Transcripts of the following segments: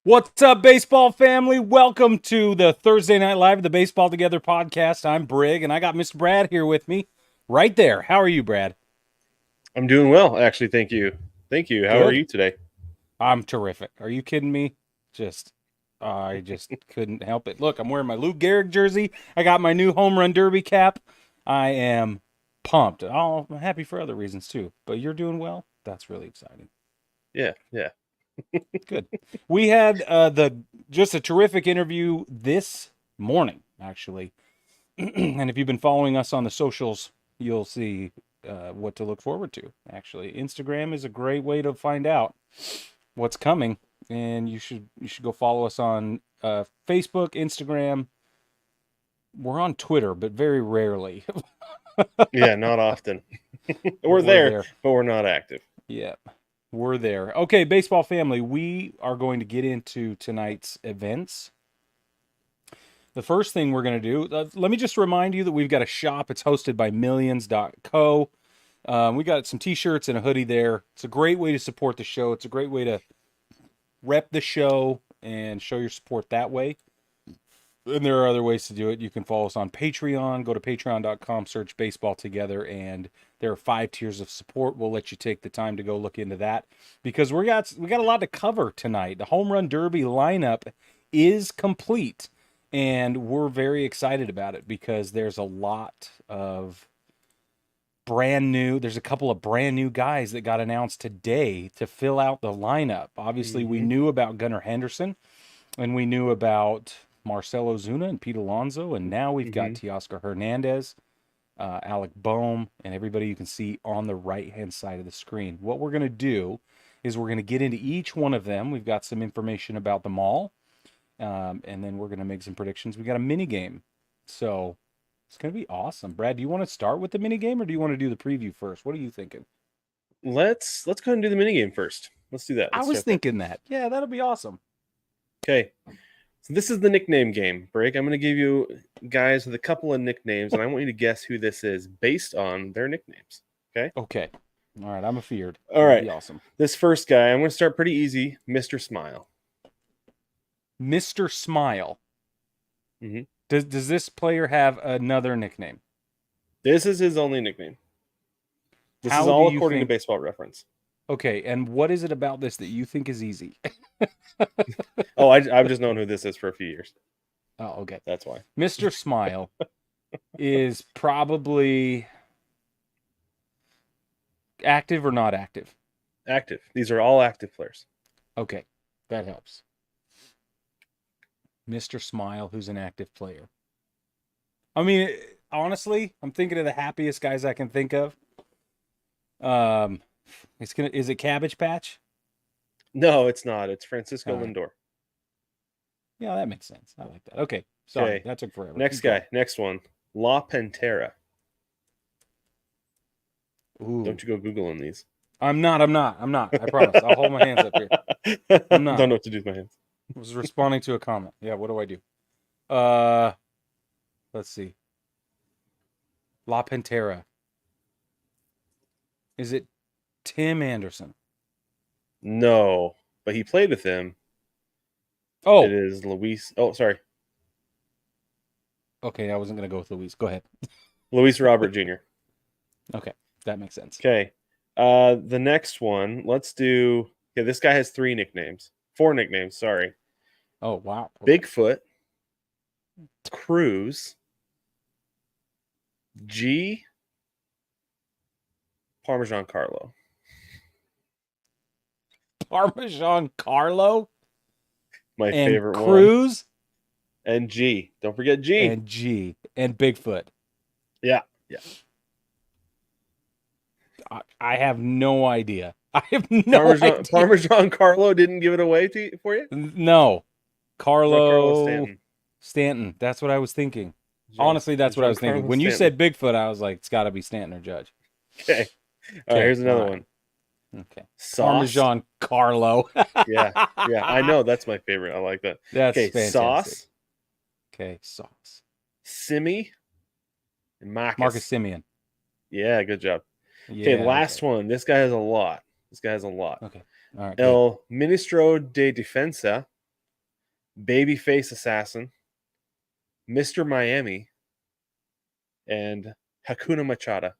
What's up, baseball family? Welcome to the Thursday Night Live, the Baseball Together podcast. I'm Brig, and I got Mr. Brad here with me right there. How are you, Brad? I'm doing well, actually. Thank you. Thank you. How are Good. you today? I'm terrific. Are you kidding me? I just couldn't help it. Look, I'm wearing my Lou Gehrig jersey. I got my new home run derby cap. I am pumped. I'm happy for other reasons too. But you're doing well. That's really exciting. Yeah. Good. We had just a terrific interview this morning, actually. And if you've been following us on the socials, you'll see what to look forward to. Actually, Instagram is a great way to find out what's coming, and you should go follow us on Facebook, Instagram. We're on Twitter, but very rarely. Yeah, not often. We're We're there, there. but we're not active. Yeah, we're there. Okay, baseball family, we are going to get into tonight's events. The first thing we're going to do, let me just remind you that we've got a shop. It's hosted by millions.co. We got some t-shirts and a hoodie there. It's a great way to support the show. It's a great way to rep the show and show your support that way. And there are other ways to do it. You can follow us on Patreon. Go to patreon.com, search Baseball Together, and there are 5 tiers of support. We'll let you take the time to go look into that because we got a lot to cover tonight. The Home Run Derby lineup is complete, and we're very excited about it because there's a lot of there's a couple of brand new guys that got announced today to fill out the lineup. Obviously, we knew about Gunnar Henderson, and we knew about Marcell Ozuna and Pete Alonso, and now we've got Teoscar Hernandez, Alec Bohm, and everybody you can see on the right-hand side of the screen. What we're going to do is we're going to get into each one of them. We've got some information about them all, and then we're going to make some predictions. We got a mini game, so it's going to be awesome. Brad, do you want to start with the mini game, or do you want to do the preview first? What are you thinking? Let's go ahead and do the minigame first. Let's do that. I Let's was start there. thinking that. Yeah, that'll be awesome. Okay. So this is the nickname game, Break. I'm going to give you guys with a couple of nicknames, and I want you to guess who this is based on their nicknames. Okay? Okay. All right, I'm afeared. All That'll right. be awesome. This first guy, I'm going to start pretty easy. Mr. Smile. Mr. Smile. Mm-hmm. Does this player have another nickname? This is his only nickname. This How is do all you according to think- Baseball Reference. Okay, and what is it about this that you think is easy? Oh, I've just known who this is for a few years. Oh, okay. That's why. Mr. Smile is probably active or not active? Active. These are all active players. Okay, that helps. Mr. Smile, who's an active player. I mean, honestly, I'm thinking of the happiest guys I can think of. Is it Cabbage Patch? No, it's not. It's Francisco All right. Lindor. Yeah, that makes sense. I like that. Okay, sorry, Okay. that took forever. Next Keep guy. going. Next one. La Pantera. Ooh. Don't you go Googling these. I'm not. I promise. I'll hold my hands up here. I'm not. Don't know what to do with my hands. I was responding to a comment. Yeah, what do I do? Let's see. La Pantera. Is it Tim Anderson? No, but he played with him. Oh, It is Luis. Oh, sorry. okay. I wasn't gonna go with Luis. Go ahead. Luis Robert Jr. Okay, that makes sense. Okay. The next one. Let's do. Yeah, this guy has 4 nicknames. Sorry. Oh wow. Okay. Bigfoot. Cruz. G. Parmesan Carlo. Parmesan Carlo My and favorite one. Cruz And G. Don't forget G. and G and Bigfoot. Yeah. I have no idea. I have no idea. Parmesan Carlo didn't give it away for you? No. Carlo Stanton. Stanton. That's what I was thinking. Honestly, that's what I was thinking. Giancarlo When you Stanton. said Bigfoot, I was like, it's got to be Stanton or Judge. Okay. All right, here's another all right. one. Okay. Sauce. Parmesan Carlo. Yeah. I know. That's my favorite. I like that. That's Okay, fantastic. Sauce, Okay, Sauce. Simi, and Marcus Simeon. Yeah, good job. Yeah, Okay, last one. This guy has a lot. Okay. All right. El Ministro de Defensa, Babyface Assassin, Mr. Miami, and Hakuna Machata.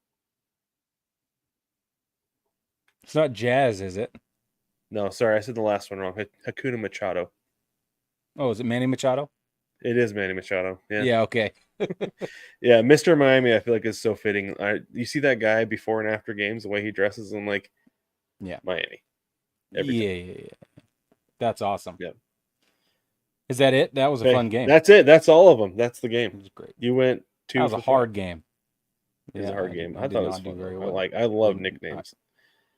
It's not Jazz, is it? No, sorry, I said the last one wrong. Hakuna Machado. Oh, is it Manny Machado? It is Manny Machado. Yeah. Yeah, okay. Yeah, Mr. Miami, I feel like is so fitting. You see that guy before and after games, the way he dresses, I'm like, Yeah. Miami. Every time. Yeah. That's awesome. Yeah. Is that it? That was a Okay, fun game. that's it. That's all of them. That's the game. It was great. You went That 2 was a for 5. hard game. It was a Yeah, hard game. I I did thought it was not do fun very though. well. I love nicknames.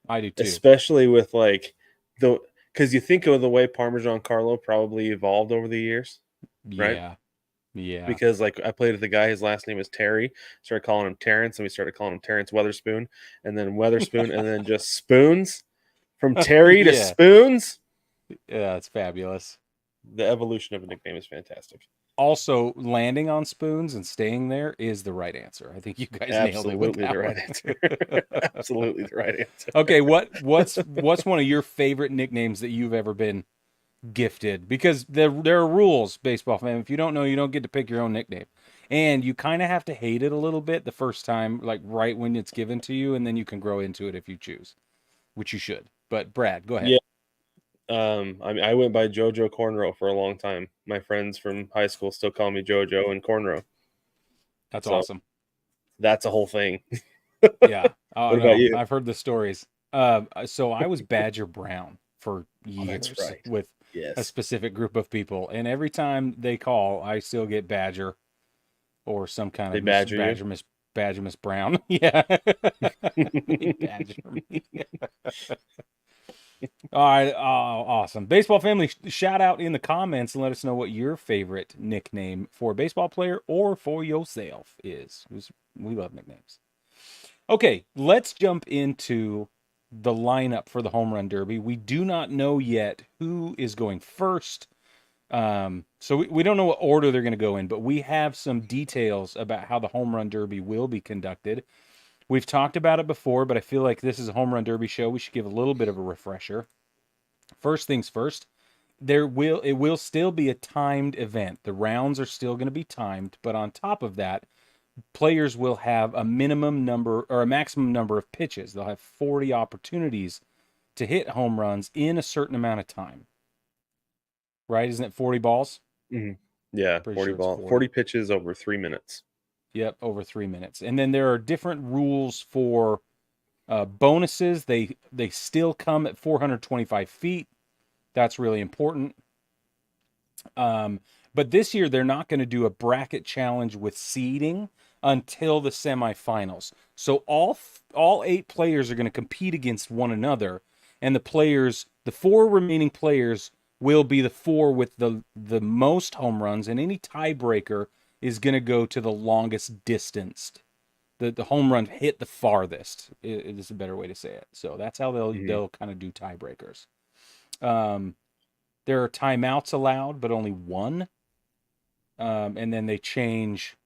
I do too. Especially with like because you think of the way Parmesan Carlo probably evolved over the years, right? Yeah. Because like I played with a guy, his last name was Terry. Started calling him Terrence, and we started calling him Terrence Weatherspoon, and then Weatherspoon, and then just Spoons. From Terry to Yeah. Spoons. Yeah, it's fabulous. The evolution of a nickname is fantastic. Also, landing on spoons and staying there is the right answer. I think you guys nailed it with that the right one. answer. Absolutely the right answer. Okay, what's one of your favorite nicknames that you've ever been gifted? Because there are rules, baseball fan. If you don't know, you don't get to pick your own nickname. And you kind of have to hate it a little bit the first time, like right when it's given to you, and then you can grow into it if you choose, which you should. But Brad, go ahead. Yeah. I went by JoJo Cornrow for a long time. My friends from high school still call me JoJo and Cornrow. That's awesome. That's a whole thing. Yeah. Oh, What about you? I've heard the stories. So I was Badger Brown for years with a specific group of people, and every time they call, I still get Badger or some kind of Badger Miss Brown. Yeah. They badger me. All right, awesome. Baseball family, shout out in the comments and let us know what your favorite nickname for a baseball player or for yourself is. We love nicknames. Okay, let's jump into the lineup for the home run derby. We do not know yet who is going first. So we don't know what order they're going to go in, but we have some details about how the home run derby will be conducted. We've talked about it before, but I feel like this is a home run derby show. We should give a little bit of a refresher. First things first, it will still be a timed event. The rounds are still going to be timed, but on top of that, players will have a minimum number or a maximum number of pitches. They'll have 40 opportunities to hit home runs in a certain amount of time. Right? Isn't it 40 balls? Mm-hmm. Yeah, 40 pitches over 3 minutes. Yep, over 3 minutes. And then there are different rules for bonuses. They still come at 425 feet. That's really important. But this year they're not going to do a bracket challenge with seeding until the semifinals. So all 8 players are going to compete against one another, and the 4 remaining players will be the 4 with the most home runs, and any tiebreaker is going to go to the longest distanced. The home run hit the farthest. It is a better way to say it. So that's how they'll kind of do tiebreakers. There are timeouts allowed, but only 1. And then they change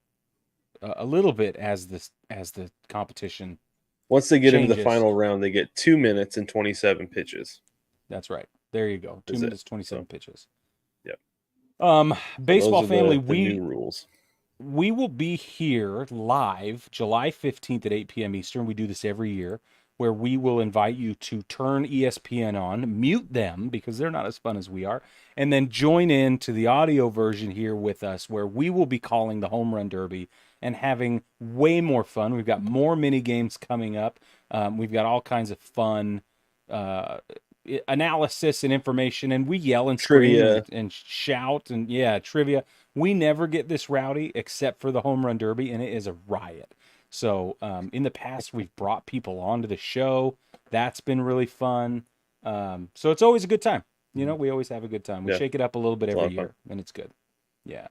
a little bit as the competition. Once they get into the final round, they get 2 minutes and 27 pitches. That's right. There you go. 2 minutes, 27 pitches. Yep. Baseball family, the new rules. We will be here live July 15th at 8 p.m. Eastern. We do this every year, where we will invite you to turn ESPN on, mute them because they're not as fun as we are, and then join in to the audio version here with us, where we will be calling the home run derby and having way more fun. We've got more mini games coming up. We've got all kinds of fun analysis and information, and we yell and scream and shout and trivia. We never get this rowdy except for the home run derby, and it is a riot. So in the past, we've brought people onto the show. That's been really fun. So it's always a good time. You know, we always have a good time. We shake it up a little bit every year, and it's good. Yeah.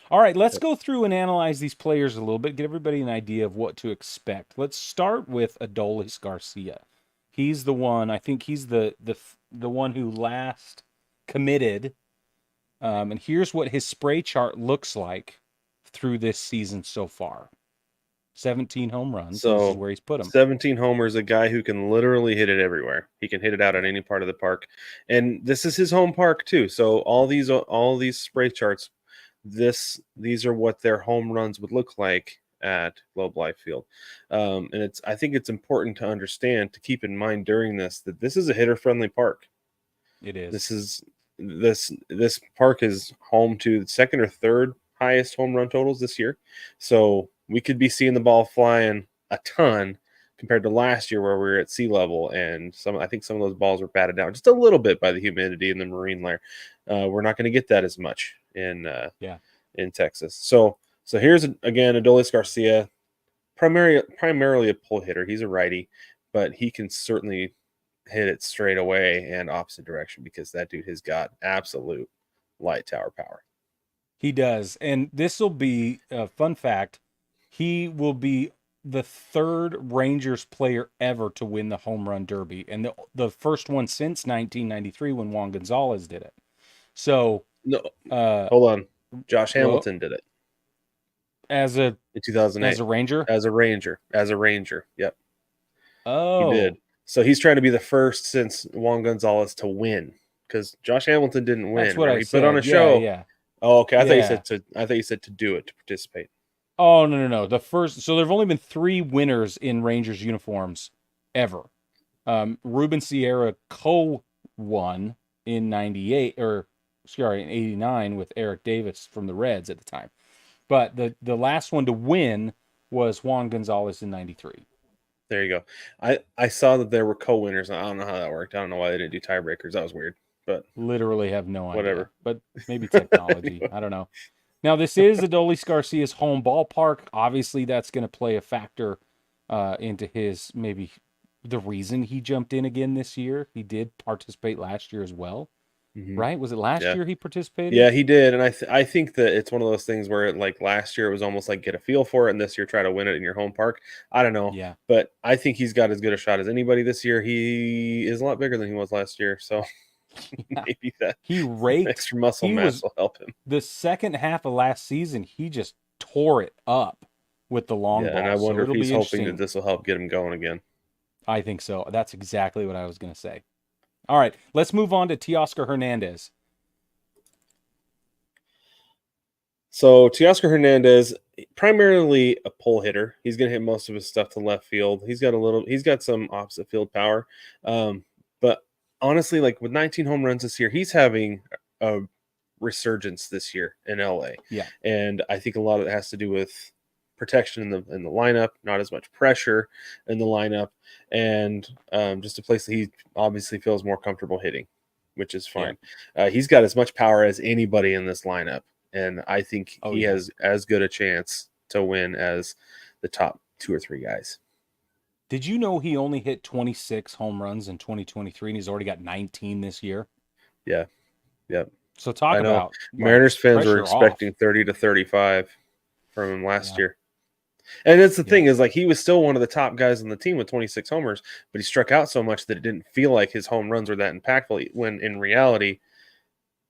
All right, let's go through and analyze these players a little bit, get everybody an idea of what to expect. Let's start with Adolis Garcia. He's the one, I think he's the one who last committed. And here's what his spray chart looks like through this season so far. 17 home runs. This is So where he's put him. 17 homers, a guy who can literally hit it everywhere. He can hit it out at any part of the park, and this is his home park too. So all these spray charts, these are what their home runs would look like at Globe Life Field, and I think it's important to understand, to keep in mind during this, that this is a hitter friendly park. It is. This park is home to the second or third highest home run totals this year, so we could be seeing the ball flying a ton compared to last year where we were at sea level, and I think some of those balls were batted down just a little bit by the humidity in the marine layer. We're not going to get that as much in Texas. So here's again Adolis Garcia, primarily a pull hitter. He's a righty, but he can certainly hit it straight away and opposite direction because that dude has got absolute light tower power. He does. And this will be a fun fact. He will be the third Rangers player ever to win the home run derby, and the first one since 1993 when Juan Gonzalez did it. So no, hold on. Josh Hamilton did it in 2008 as a Ranger. As a Ranger. Yep. Oh, he did. So he's trying to be the first since Juan Gonzalez to win, because Josh Hamilton didn't win. That's what I he said. Put on a show. Yeah. Oh, okay. I thought you said to do it, to participate. Oh, no. The first. So there have only been 3 winners in Rangers uniforms ever. Ruben Sierra co-won in 98, or sorry, in 89 with Eric Davis from the Reds at the time. But the last one to win was Juan Gonzalez in 93. There you go. I saw that there were co-winners. I don't know how that worked. I don't know why they didn't do tiebreakers. That was weird. But literally have no idea. Whatever. But maybe technology. I don't know. Now, this is Adolis Garcia's home ballpark. Obviously, that's going to play a factor into his, maybe the reason he jumped in again this year. He did participate last year as well, right? Was it last year he participated? Yeah, he did. And I think that it's one of those things where, like, last year it was almost like get a feel for it, and this year try to win it in your home park. I don't know. Yeah. But I think he's got as good a shot as anybody this year. He is a lot bigger than he was last year. So maybe that he raked extra muscle mass will help him. The second half of last season, he just tore it up with the long ball. And I wonder if he's hoping that this will help get him going again. I think so. That's exactly what I was going to say. All right, let's move on to Teoscar Hernandez. So Teoscar Hernandez, primarily a pull hitter. He's going to hit most of his stuff to left field. He's got some opposite field power. But honestly, like with 19 home runs this year, he's having a resurgence this year in LA. Yeah. And I think a lot of it has to do with protection in the lineup, not as much pressure in the lineup, and just a place that he obviously feels more comfortable hitting, which is fine. Yeah. He's got as much power as anybody in this lineup, and I think he has as good a chance to win as the top 2 or 3 guys. Did you know he only hit 26 home runs in 2023, and he's already got 19 this year? Yeah. Yep. So talk about Mariners fans were expecting 30 to 35 from him last year. And that's the thing, is like he was still one of the top guys on the team with 26 homers, but he struck out so much that it didn't feel like his home runs were that impactful, when in reality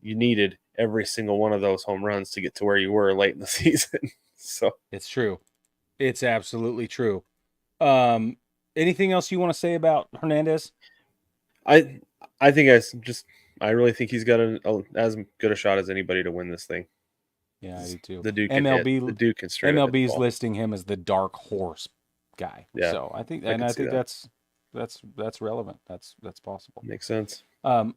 you needed every single one of those home runs to get to where you were late in the season. So it's true. It's absolutely true. Anything else you want to say about Hernandez? I really think he's got as good a shot as anybody to win this thing. Yeah, I do too. The Duke can straight MLB's listing him as the dark horse guy. Yeah. So I think that's relevant. That's possible. Makes sense.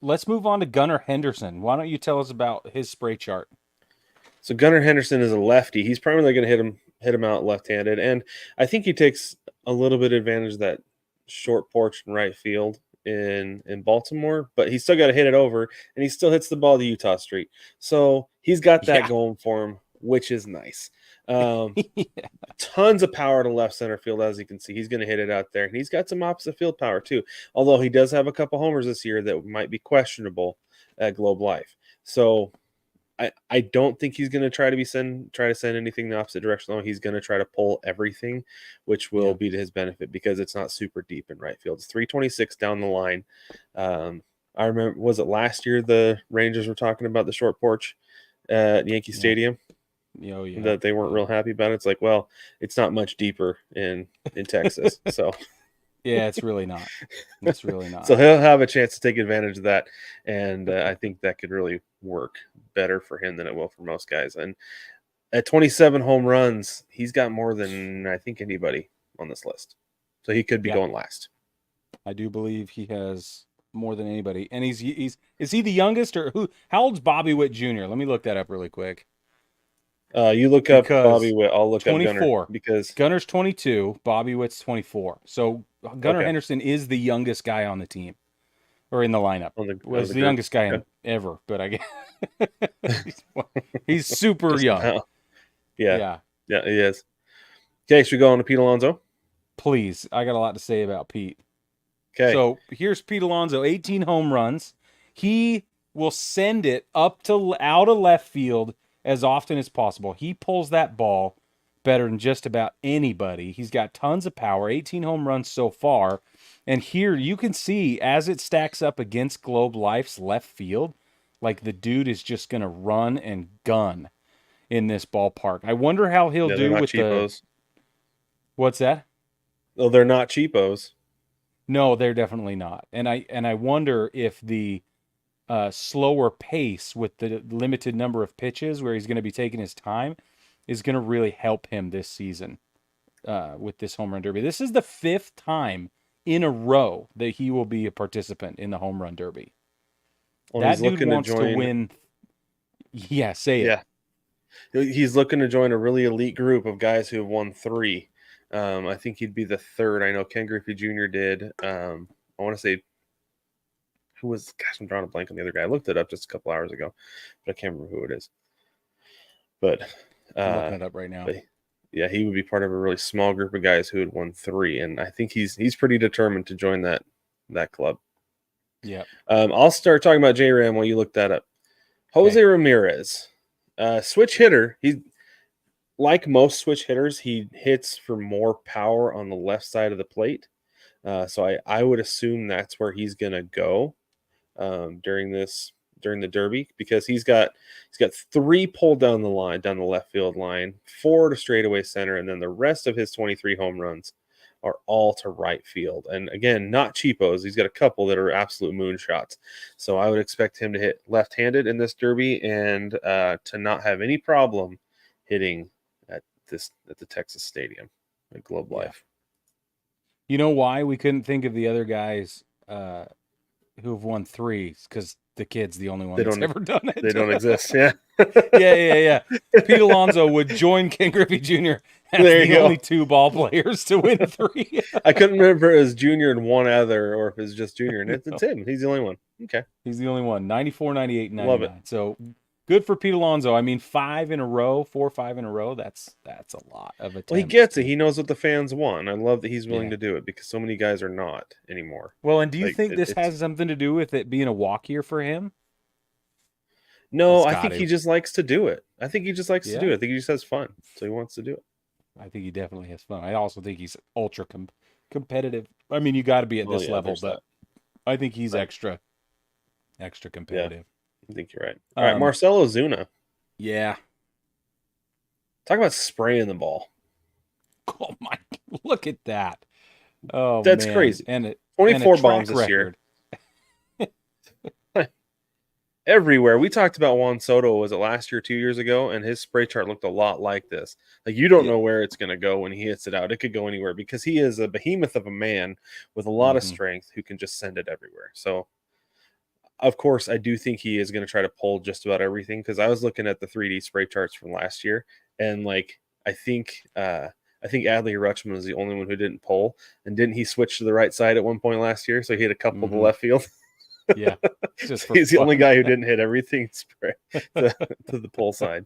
Let's move on to Gunnar Henderson. Why don't you tell us about his spray chart? So Gunnar Henderson is a lefty. He's primarily going to hit him out left-handed, and I think he takes a little bit of advantage of that short porch in right field in Baltimore, but he's still got to hit it over, and he still hits the ball to Utah Street. So he's got that going for him, which is nice. Tons of power to left center field, as you can see. He's going to hit it out there, and he's got some opposite field power too, although he does have a couple homers this year that might be questionable at Globe Life. So I don't think he's going to try to send anything the opposite direction, though. He's going to try to pull everything, which will be to his benefit because it's not super deep in right field. It's 326 down the line. I remember, was it last year the Rangers were talking about the short porch at Yankee Stadium? Oh yeah. that they weren't real happy about. It's like, well, it's not much deeper in Texas, so Yeah, it's really not. It's really so not. he'll have a chance to take advantage of that, and I think that could really work better for him than it will for most guys. And at 27 home runs, he's got more than I think anybody on this list, so he could be Yeah, going last. I do believe he has more than anybody. And he's is he the youngest or who? How old's Bobby Witt Jr.? Let me look that up really quick. You look up Bobby Because Witt. I'll look up Gunner 24. because Gunner's 22, Bobby Witt's 24. So Gunnar okay, Henderson is the youngest guy on the team or in the lineup. on the Was the group. youngest guy Okay. in ever, but I guess he's super Just young. about. Yeah, Yeah. yeah, he is. Okay, should we go on to Pete Alonso? Please, I got a lot to say about Pete. Okay, So here's Pete Alonso, 18 home runs. He will send it up to out of left field as often as possible. He pulls that ball better than just about anybody. He's got tons of power, 18 home runs so far. And here you can see as it stacks up against Globe Life's left field, like the dude is just going to run and gun in this ballpark. I wonder how he'll yeah, they're do not with the cheapos. what's that? Oh, they're not cheapos. No, they're definitely not. And I wonder if the slower pace with the limited number of pitches where he's going to be taking his time is going to really help him this season with this home run derby. This is the 5th time in a row that he will be a participant in the home run derby. Well, That he's dude looking to wants to join. win. Yeah, say it. Yeah, he's looking to join a really elite group of guys who have won 3. I think he'd be the 3rd. I know Ken Griffey Jr. did. I want to say who was. Gosh, I'm drawing a blank on the other guy. I looked it up just a couple hours ago, but I can't remember who it is. But, I'm uh, looking it up right now. but yeah, he would be part of a really small group of guys who had won 3, and I think he's pretty determined to join that club. Yeah. I'll start talking about J-Ram while you look that up. Jose Okay. Ramirez, switch hitter. He, like most switch hitters, he hits for more power on the left side of the plate. So I would assume that's where he's gonna go during the Derby, because he's got 3 pulled down the left field line, 4 to straightaway center, and then the rest of his 23 home runs are all to right field. And again, not cheapos. He's got a couple that are absolute moonshots. So I would expect him to hit left-handed in this Derby and to not have any problem hitting at the Texas Stadium at Globe Yeah. Life. You know why we couldn't think of the other guys who have won 3? Because the kid's the only one They that's don't ever done it. they don't exist. Yeah. Yeah. Pete Alonso would join Ken Griffey Jr. as There you the go. only 2 ball players to win 3. I couldn't remember if it was Junior and one other or if it's just Junior. And it's him. He's the only one. Okay. He's the only one. 94, 98, and Love it. 99. So good for Pete Alonso. I mean, 5 in a row, 4 or 5 in a row. That's a lot of attempts. Well, he gets it. He knows what the fans want. I love that he's willing Yeah. to do it because so many guys are not anymore. Well, and do you Like, think this it's has something to do with it being a walk year for him? no. It's I got think to. he just likes to do it. I think he just likes to do Yeah. it. I think he just has fun, so he wants to do it. I think he definitely has fun. I also think he's ultra competitive. I mean, you got to be at Well, this yeah, level, there's but I think he's Right. extra competitive. I think you're right. All right, Um, Marcelo Zuna. Yeah. Talk about spraying the ball. Oh my! Look at that. Oh That's man, crazy. and a 24 track bombs this year. record. Everywhere. We talked about Juan Soto, was it last year, 2 years ago, and his spray chart looked a lot like this. Like, you don't Yeah. know where it's going to go when he hits it out. It could go anywhere because he is a behemoth of a man with a lot of Mhm. strength who can just send it everywhere. So, of course, I do think he is going to try to pull just about everything, because I was looking at the 3D spray charts from last year, and like I think Adley Rutschman was the only one who didn't pull, and didn't he switch to the right side at one point last year? So he hit a couple to Mhm. left field. Yeah, just for He's the only fun. guy who didn't hit everything spray to the pull side.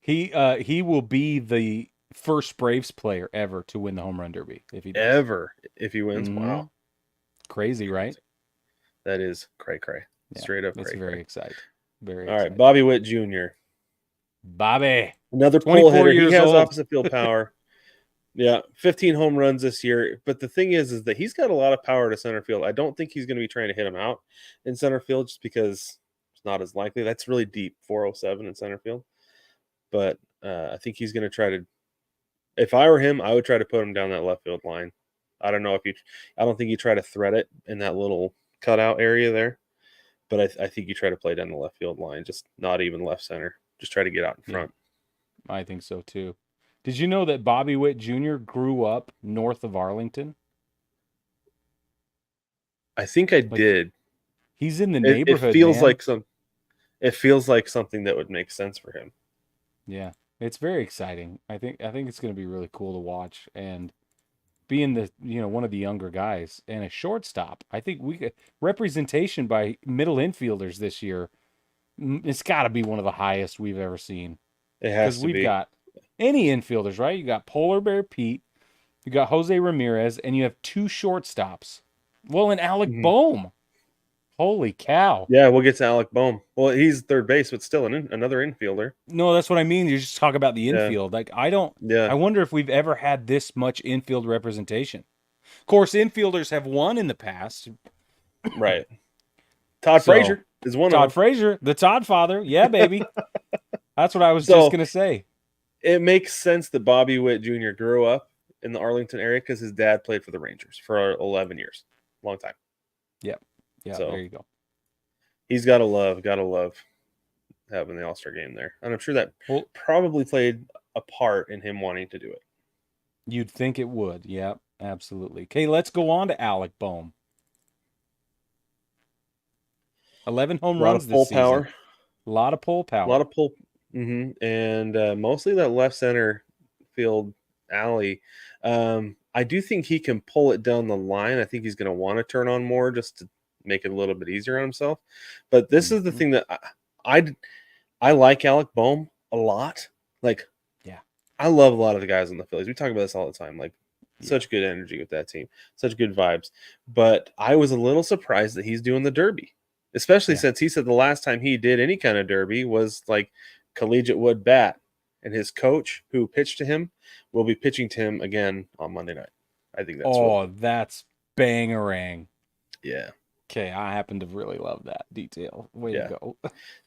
He will be the first Braves player ever to win the home run derby if he does. Ever, if he wins. Mhm. Wow, Crazy, right? that is cray. Yeah, Straight up it's cray. very exciting. Very All right, exciting. Bobby Witt Jr., Bobby, another pull 24 hitter. He years has old. opposite field power. Yeah, 15 home runs this year. But the thing is that he's got a lot of power to center field. I don't think he's going to be trying to hit him out in center field, just because it's not as likely. That's really deep, 407 in center field. but I think he's going to try to. If I were him, I would try to put him down that left field line. I don't know if you. I don't think you try to thread it in that little cutout area there, but I think you try to play down the left field line, just not even left center. Just try to get out in Yeah, front. I think so too. Did you know that Bobby Witt Jr. grew up north of Arlington? I think I Like did. he's in the It neighborhood, feels man. like some. It feels like something that would make sense for him. Yeah, it's very exciting. I think it's going to be really cool to watch and being the one of the younger guys and a shortstop. I think we could representation by middle infielders this year. It's got to be one of the highest we've ever seen It because has to we've be. got any infielders, right? You got Polar Bear Pete, you got Jose Ramirez, and you have two shortstops. Well, and Alec Mhm. Boehm. Holy cow! Yeah, we'll get to Alec Boehm. Well, he's third base, but still another infielder. No, that's what I mean. You just talk about the Yeah, infield. Like I don't. yeah, I wonder if we've ever had this much infield representation. Of course, infielders have won in the past. right. Todd So, Frazier is one of Todd them. Frazier, the Todd father, yeah, baby. That's what I was just So gonna say. it makes sense that Bobby Witt Jr. grew up in the Arlington area because his dad played for the Rangers for 11 years, long time. Yep, yeah. There So you go. he's got to love having the All Star game there, and I'm sure that Well, probably played a part in him wanting to do it. you'd think it would. Yep, absolutely. Okay, let's go on to Alec Boehm. 11 home A lot runs of this pull season. power, A lot of pull a lot power. of pull, and mostly that left center field alley. I do think he can pull it down the line. I think he's going to want to turn on more just to make it a little bit easier on himself. But this is the Mhm. thing that I like Alec Boehm a lot. Like Yeah, I love a lot of the guys on the Phillies. We talk about this all the time. Like yeah, such good energy with that team, such good vibes. But I was a little surprised that he's doing the Derby, especially yeah. since he said the last time he did any kind of Derby was like collegiate wood bat, and his coach who pitched to him will be pitching to him again on Monday night. I think that's really Oh, that's bangarang. yeah, Okay, I happen to really love that detail. Way to yeah, go.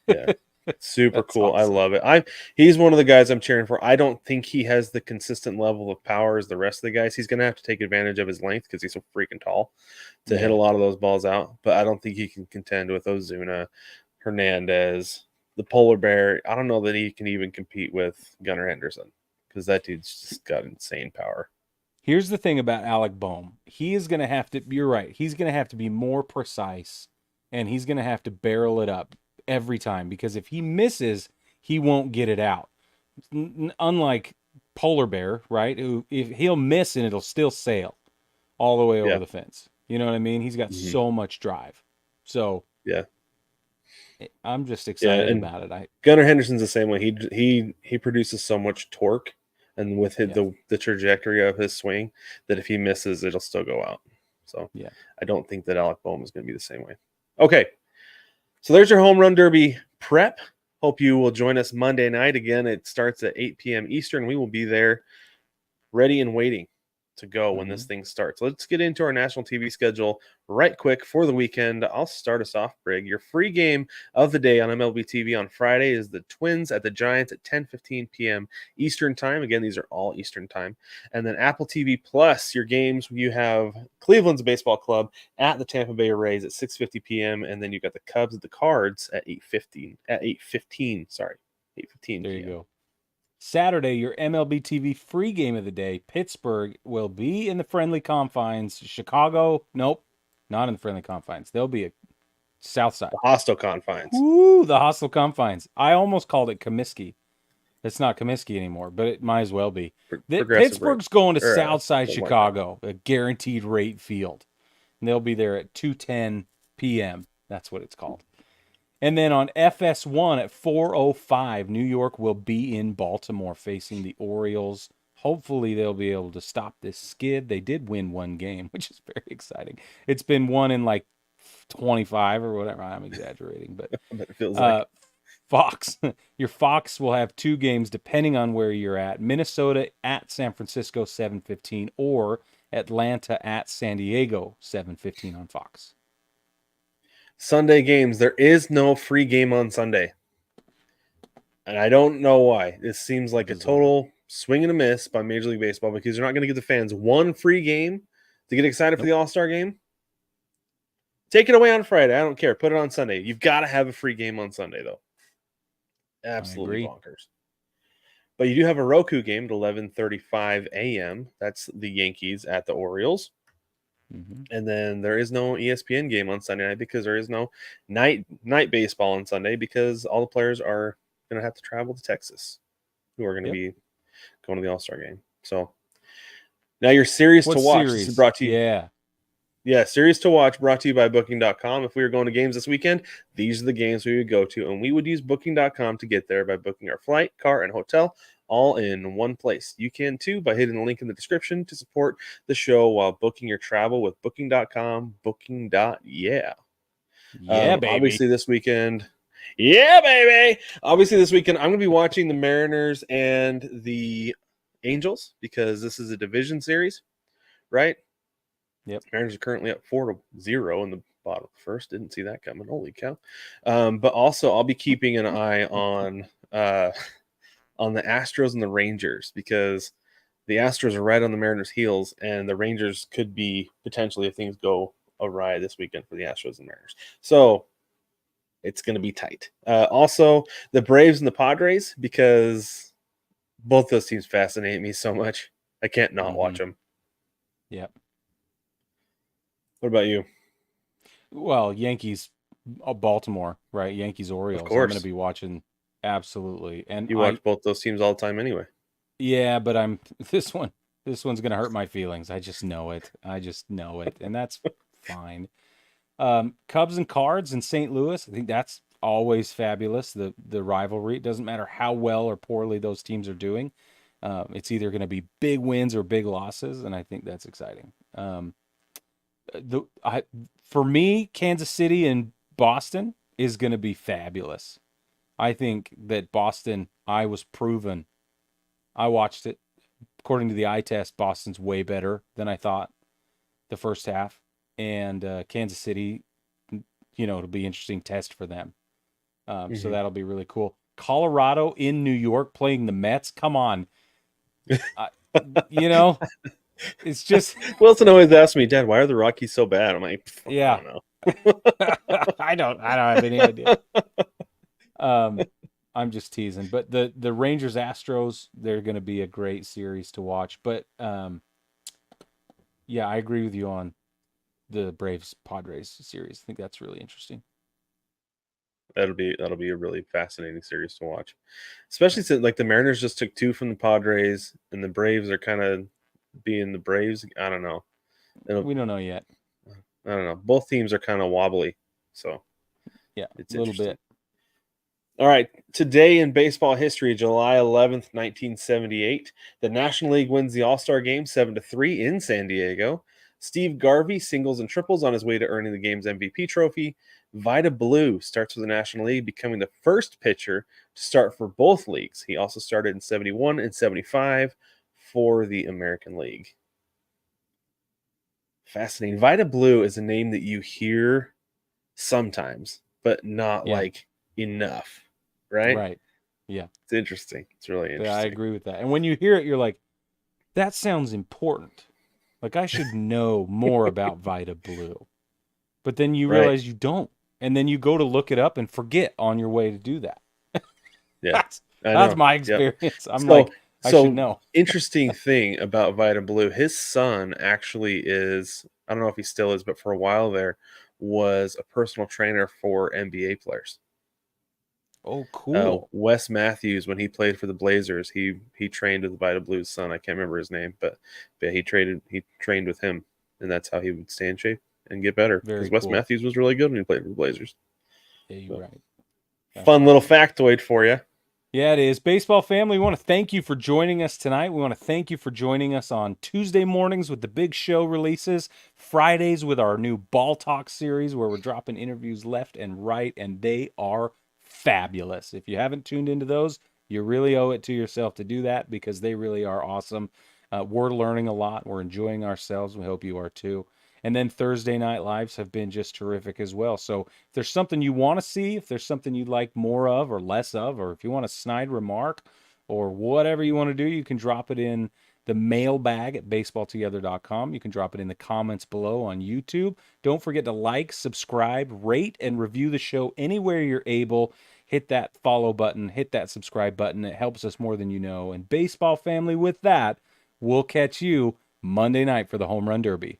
yeah. Super That's cool. I awesome. love it. He's one of the guys I'm cheering for. I don't think he has the consistent level of power as the rest of the guys. He's going to have to take advantage of his length because he's so freaking tall to hit a Yeah. lot of those balls out. But I don't think he can contend with Ozuna, Hernandez, the polar bear. I don't know that he can even compete with Gunnar Henderson because that dude's just got insane power. Here's the thing about Alec Boehm. He is going to have to, you're right, he's going to have to be more precise and he's going to have to barrel it up every time because if he misses, he won't get it out. Unlike Polar Bear, right? Who, if he'll miss and it'll still sail all the way over Yeah. the fence. You know what I mean? He's got Mm-hmm. so much drive. So Yeah. I'm just Yeah. excited And about it. Gunnar Henderson's the same way. He produces so much torque, and with Yeah, the trajectory of his swing, that if he misses, it'll still go out. So yeah. I don't think that Alec Boehm is going to be the same way. Okay, so there's your home run derby prep. Hope you will join us Monday night again. It starts at 8 p.m. Eastern. We will be there, ready and waiting to go when Mm-hmm. this thing starts. Let's get into our national TV schedule right quick for the weekend. I'll start us off, Brig. Your free game of the day on MLB TV on Friday is the Twins at the Giants at 10:15 p.m. Eastern Time. Again, these are all Eastern Time. And then Apple TV Plus, your games, you have Cleveland's Baseball Club at the Tampa Bay Rays at 6:50 p.m. And then you got the Cubs at the Cards at 8:15, sorry, 8:15 There you p.m. go. Saturday, your MLB TV free game of the day. Pittsburgh will be in the friendly confines. Chicago, nope, not in the friendly confines. They'll be a south side. The hostile confines. Woo, the hostile confines. I almost called it Comiskey. It's not Comiskey anymore, but it might as well be. Progressive rate Pittsburgh's going to or south side something like that. Chicago, a guaranteed rate field. And they'll be there at 2:10 p.m. That's what it's called. And then on FS1 at 4:05, New York will be in Baltimore facing the Orioles. Hopefully they'll be able to stop this skid. They did win one game, which is very exciting. It's been won in like 25 or whatever. I'm exaggerating, but But it feels uh like Fox, your Fox will have two games depending on where you're at. Minnesota at San Francisco 7:15 or Atlanta at San Diego 7:15 on Fox. Sunday games. There is no free game on Sunday. And I don't know why. This seems like a Bizarre. total swing and a miss by Major League Baseball because you're not going to give the fans one free game to get excited for Nope. the All-Star game. Take it away on Friday. I don't care. Put it on Sunday. You've got to have a free game on Sunday, though. I Absolutely agree. bonkers. But you do have a Roku game at 11:35 a.m. That's the Yankees at the Orioles. Hmm. And then there is no ESPN game on Sunday night because there is no night baseball on Sunday because all the players are going to have to travel to Texas, who are going to Yep. be going to the All-Star game. So now your series to What watch. This is series? brought to you. Yeah. Yeah, series to watch brought to you by Booking.com. If we were going to games this weekend, these are the games we would go to, and we would use Booking.com to get there by booking our flight, car, and hotel all in one place. You can too by hitting the link in the description to support the show while booking your travel with Booking.com. Booking.yeah. Yeah, baby. Obviously this weekend, yeah, baby. Obviously this weekend, I'm going to be watching the Mariners and the Angels because this is a division series, right? Yep. Mariners are currently up 4-0 in the bottom of the first. Didn't see that coming. Holy cow! But also, I'll be keeping an eye on the Astros and the Rangers because the Astros are right on the Mariners' heels, and the Rangers could be potentially, if things go awry this weekend for the Astros and Mariners. So it's going to be tight. Also, the Braves and the Padres because both those teams fascinate me so much. I can't not Hmm. watch them. Yep. What about you? Well, Yankees, Baltimore, right? Yankees, Of Orioles. I'm going to course. be watching absolutely. And You watch both those teams all the time anyway. yeah, but I'm this one. This one's going to hurt my feelings. I just know it. I just know it, and that's fine. Cubs and Cards in St. Louis. I think that's always fabulous. The rivalry. It doesn't matter how well or poorly those teams are doing. It's either going to be big wins or big losses, and I think that's exciting. The I For me, Kansas City and Boston is going to be fabulous. I think that Boston, I was proven. I watched it. According to the eye test, Boston's way better than I thought the first half, and Kansas City, it'll be an interesting test for them. So Mm-hmm. that'll be really cool. Colorado in New York playing the Mets. Come on, I, you know, it's just Wilson always asks me, Dad, why are the Rockies so bad? I'm like, I yeah. don't know. I don't have any idea. Um, I'm just teasing, but the Rangers Astros, they're going to be a great series to watch. But yeah, I agree with you on the Braves Padres series. I think that's really interesting. That'll be a really fascinating series to watch, especially since like the Mariners just took two from the Padres, and the Braves are kind of being the Braves. I don't know. We don't know yet. I don't know. Both teams are kind of wobbly, so Yeah, it's a little interesting. bit. All right, today in baseball history, July 11th, 1978, the National League wins the All-Star Game 7-3 in San Diego. Steve Garvey singles and triples on his way to earning the game's MVP trophy. Vida Blue starts for the National League, becoming the first pitcher to start for both leagues. He also started in 71 and 75 for the American League. Fascinating. Vida Blue is a name that you hear sometimes, but not Yeah, like enough, right? right. Yeah, It's interesting. It's really yeah, I interesting. agree with that. And when you hear it, you're like, that sounds important. Like I should know more about Vita Blue. But then you Right. realize you don't. And then you go to look it up and forget on your way to do that. Yeah. That's I that's know. my Yep. experience. I'm So like, I should so know. interesting thing about Vita Blue, his son actually is, I don't know if he still is, but for a while there was a personal trainer for NBA players. Oh, cool. Wes Matthews, when he played for the Blazers, he trained with Vita Blue's son. I can't remember his name, but he trained with him, and that's how he would stay in shape and get better. Because Very Wes cool. Matthews was really good when he played for the Blazers. Yeah, you're So, right. That's fun little awesome. factoid for you. Yeah, it is. Baseball family, we want to thank you for joining us tonight. We want to thank you for joining us on Tuesday mornings with the big show releases, Fridays with our new Ball Talk series where we're dropping interviews left and right, and they are fabulous. If you haven't tuned into those, you really owe it to yourself to do that because they really are awesome. We're learning a lot. We're enjoying ourselves. We hope you are too. And then Thursday night lives have been just terrific as well. So if there's something you want to see, if there's something you'd like more of or less of, or if you want a snide remark or whatever you want to do, you can drop it in the mailbag at baseballtogether.com. You can drop it in the comments below on YouTube. Don't forget to like, subscribe, rate, and review the show anywhere you're able. Hit that follow button, hit that subscribe button. It helps us more than you know. And baseball family, with that, we'll catch you Monday night for the Home Run Derby.